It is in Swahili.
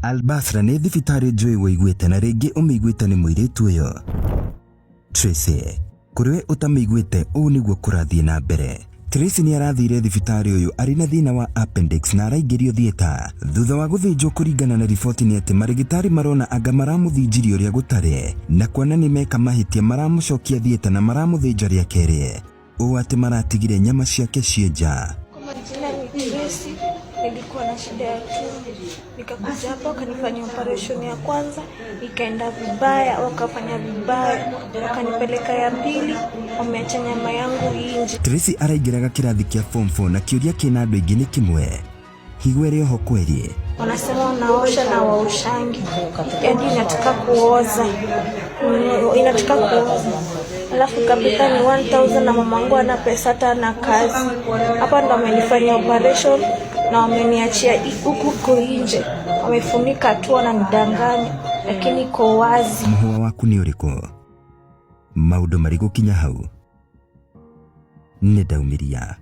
Albasra nĩ thibitarĩ njũĩ wĩiguĩte na rĩngĩ ũmĩiguĩte nĩ mũirĩtu ũyũ. Tracy, kũrĩwe ũtamĩiguĩte ũũ nĩguo kũrathiĩ na mbere. Tracy nĩ arathire thibitarĩ ũyũ arĩ na thĩna wa appendix na araingĩrio theater. Thutha wa gũthĩnjwo kũringana na riboti nĩ atĩ marigitari marona anga maramũthĩnjirie ũrĩa gũtarĩ na kuona nĩ meka mahĩtia maramũcokia theater na maramũthĩnja rĩa kerĩ. Ũũ atĩ maratigire nyama ciake ciĩ nja. Nilikuwa na shida ya tumbo, nikakuja hapa wakanifanyia operation ya kwanza, ikaenda vibaya, wakafanya vibaya, wakanipeleka ya pili, wameacha nyama yangu nje. Tracy araingĩraga kĩrathi kĩa form 4 na kĩũria kĩna andũ aingĩ nĩ kĩmwe. Higwere ho kweli. Wanasema wanaosha na waoshangi, yaani inataka kuoza. Inataka kuoza. Alafu kabisa ni 1000 na mamangu ana pesa hata na kazi. Hapa ndo amenifanyia operation na wameniachia huku nje. Wamefunika tu wananidanganya lakini iko wazi. Muhwa waku ni ũrĩkũ? Maũndũ marĩ gũkinya hau nĩ ndaumiria.